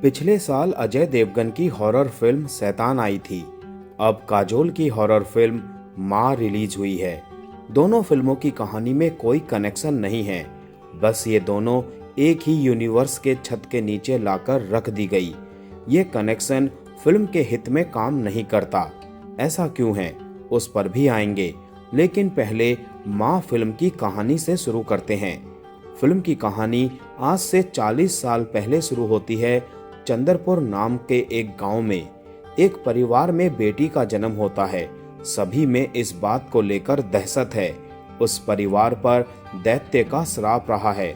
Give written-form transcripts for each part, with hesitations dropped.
पिछले साल अजय देवगन की हॉरर फिल्म शैतान आई थी। अब काजोल की हॉरर फिल्म माँ रिलीज हुई है। दोनों फिल्मों की कहानी में कोई कनेक्शन नहीं है, बस ये दोनों एक ही यूनिवर्स के छत के नीचे लाकर रख दी गई। ये कनेक्शन फिल्म के हित में काम नहीं करता। ऐसा क्यों है, उस पर भी आएंगे, लेकिन पहले माँ फिल्म की कहानी से शुरू करते हैं। फिल्म की कहानी आज से 40 साल पहले शुरू होती है। चंद्रपुर नाम के एक गांव में एक परिवार में बेटी का जन्म होता है। सभी में इस बात को लेकर दहशत है। उस परिवार पर दैत्य का श्राप रहा है।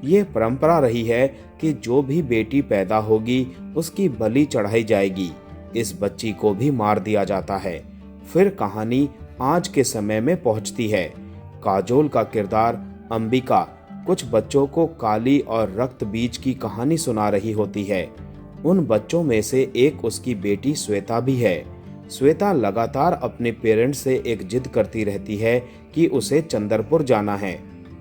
ये परंपरा रही है कि जो भी बेटी पैदा होगी उसकी बलि चढ़ाई जाएगी। इस बच्ची को भी मार दिया जाता है। फिर कहानी आज के समय में पहुंचती है। काजोल का किरदार अंबिका कुछ बच्चों को काली और रक्त बीज की कहानी सुना रही होती है। उन बच्चों में से एक उसकी बेटी श्वेता भी है। श्वेता लगातार अपने पेरेंट्स से एक जिद करती रहती है कि उसे चंद्रपुर जाना है।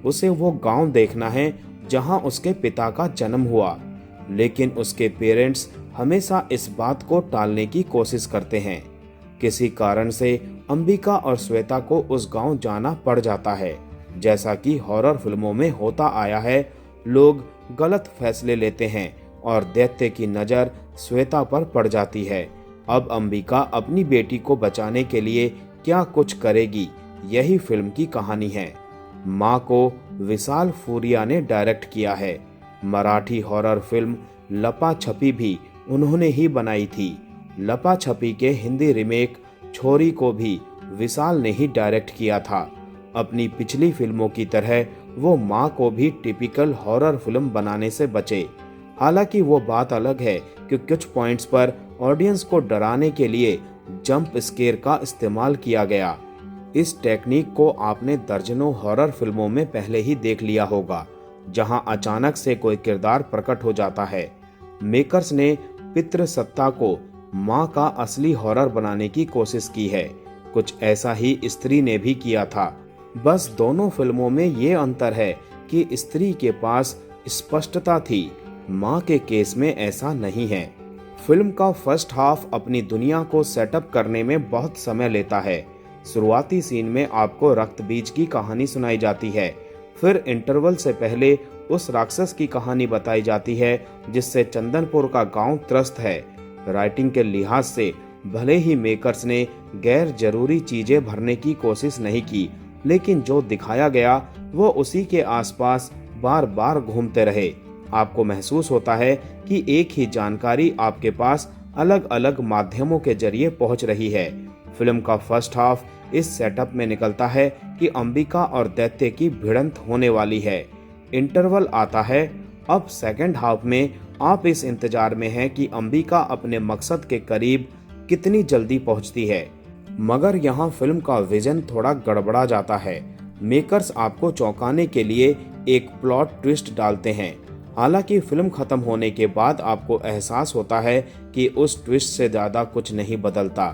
उसे वो गांव देखना है जहां उसके पिता का जन्म हुआ। लेकिन उसके पेरेंट्स हमेशा इस बात को टालने की कोशिश करते हैं। किसी कारण से अंबिका और श्वेता को उस गांव जाना पड़ जाता है। जैसा कि हॉरर फिल्मों में होता आया है, लोग गलत फैसले लेते हैं और दैत्य की नजर श्वेता पर पड़ जाती है। अब अंबिका अपनी बेटी को बचाने के लिए क्या कुछ करेगी, यही फिल्म की कहानी है। माँ को विशाल फूरिया ने डायरेक्ट किया है। मराठी हॉरर फिल्म लपा छपी भी उन्होंने ही बनाई थी। लपा छपी के हिंदी रीमेक छोरी को भी विशाल ने ही डायरेक्ट किया था। अपनी पिछली फिल्मों की तरह वो माँ को भी टिपिकल हॉरर फिल्म बनाने से बचे। हालांकि वो बात अलग है कि कुछ पॉइंट्स पर ऑडियंस को डराने के लिए जंप स्केयर का इस्तेमाल किया गया। इस टेक्निक को आपने दर्जनों हॉरर फिल्मों में पहले ही देख लिया होगा, जहां अचानक से कोई किरदार प्रकट हो जाता है। मेकर्स ने पितृसत्ता को माँ का असली हॉरर बनाने की कोशिश की है। कुछ ऐसा ही स्त्री ने भी किया था। बस दोनों फिल्मों में ये अंतर है कि स्त्री के पास स्पष्टता थी, माँ के केस में ऐसा नहीं है। फिल्म का फर्स्ट हाफ अपनी दुनिया को सेटअप करने में बहुत समय लेता है। शुरुआती सीन में आपको रक्त बीज की कहानी सुनाई जाती है। फिर इंटरवल से पहले उस राक्षस की कहानी बताई जाती है जिससे चंदनपुर का गांव त्रस्त है। राइटिंग के लिहाज से भले ही मेकर्स ने गैर जरूरी चीजें भरने की कोशिश नहीं की, लेकिन जो दिखाया गया वो उसी के आसपास बार बार घूमते रहे। आपको महसूस होता है कि एक ही जानकारी आपके पास अलग अलग माध्यमों के जरिए पहुंच रही है। फिल्म का फर्स्ट हाफ इस सेटअप में निकलता है कि अंबिका और दैत्य की भिड़ंत होने वाली है। इंटरवल आता है। अब सेकंड हाफ में आप इस इंतजार में हैं कि अंबिका अपने मकसद के करीब कितनी जल्दी पहुंचती है। मगर यहाँ फिल्म का विजन थोड़ा गड़बड़ा जाता है। मेकर्स आपको चौंकाने के लिए एक प्लॉट ट्विस्ट डालते हैं। हालांकि फिल्म खत्म होने के बाद आपको एहसास होता है कि उस ट्विस्ट से ज्यादा कुछ नहीं बदलता।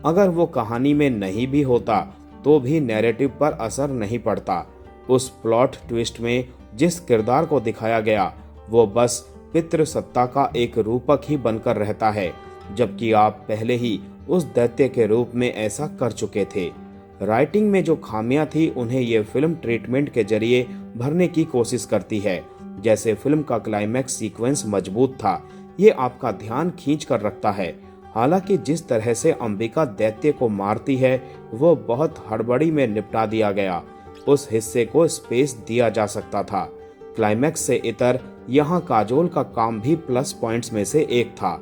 अगर वो कहानी में नहीं भी होता तो भी नैरेटिव पर असर नहीं पड़ता। उस प्लॉट ट्विस्ट में जिस किरदार को दिखाया गया वो बस पितृसत्ता का एक रूपक ही बनकर रहता है, जबकि आप पहले ही उस दैत्य के रूप में ऐसा कर चुके थे। राइटिंग में जो खामियां थी उन्हें ये फिल्म ट्रीटमेंट के जरिए भरने की कोशिश करती है। जैसे फिल्म का क्लाइमैक्स सीक्वेंस मजबूत था, ये आपका ध्यान खींच कर रखता है। हालांकि जिस तरह से अंबिका दैत्य को मारती है वो बहुत हड़बड़ी में निपटा दिया गया। उस हिस्से को स्पेस दिया जा सकता था। क्लाइमैक्स से इतर यहाँ काजोल का काम भी प्लस पॉइंट्स में से एक था।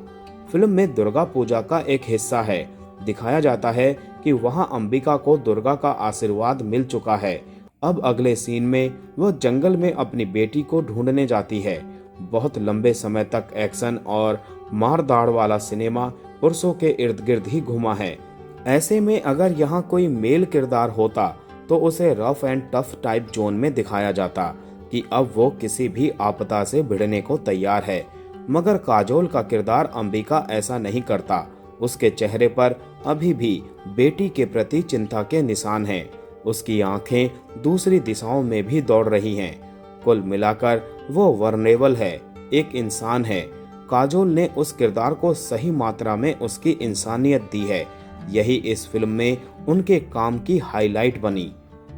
फिल्म में दुर्गा पूजा का एक हिस्सा है। दिखाया जाता है कि वहाँ अंबिका को दुर्गा का आशीर्वाद मिल चुका है। अब अगले सीन में वो जंगल में अपनी बेटी को ढूंढने जाती है। बहुत लंबे समय तक एक्शन और मार दाड़ वाला सिनेमा पुरुषों के इर्द गिर्द ही घुमा है। ऐसे में अगर यहाँ कोई मेल किरदार होता तो उसे rough and tough type zone में दिखाया जाता कि अब वो किसी भी आपदा से भिड़ने को तैयार है। मगर काजोल का किरदार अंबिका ऐसा नहीं करता। उसके चेहरे पर अभी भी बेटी के प्रति चिंता के निशान हैं। उसकी आंखें दूसरी दिशाओं में भी दौड़ रही हैं। कुल मिलाकर वो वर्नेबल है, एक इंसान है। काजोल ने उस किरदार को सही मात्रा में उसकी इंसानियत दी है। यही इस फिल्म में उनके काम की हाईलाइट बनी।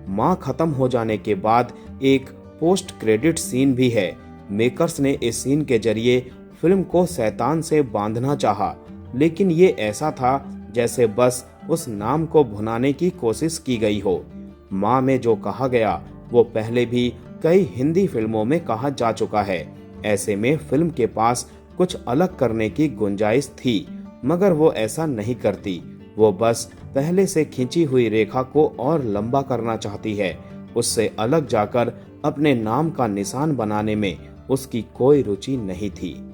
माँ खत्म हो जाने के बाद एक पोस्ट क्रेडिट सीन भी है। मेकर्स ने इस सीन के जरिए फिल्म को शैतान से बांधना चाहा, लेकिन ये ऐसा था जैसे बस उस नाम को भुनाने की कोशिश की गई हो। माँ में जो कहा गया वो पहले भी कई हिंदी फिल्मों में कहा जा चुका है। ऐसे में फिल्म के पास कुछ अलग करने की गुंजाइश थी, मगर वो ऐसा नहीं करती। वो बस पहले से खींची हुई रेखा को और लंबा करना चाहती है। उससे अलग जाकर अपने नाम का निशान बनाने में उसकी कोई रुचि नहीं थी।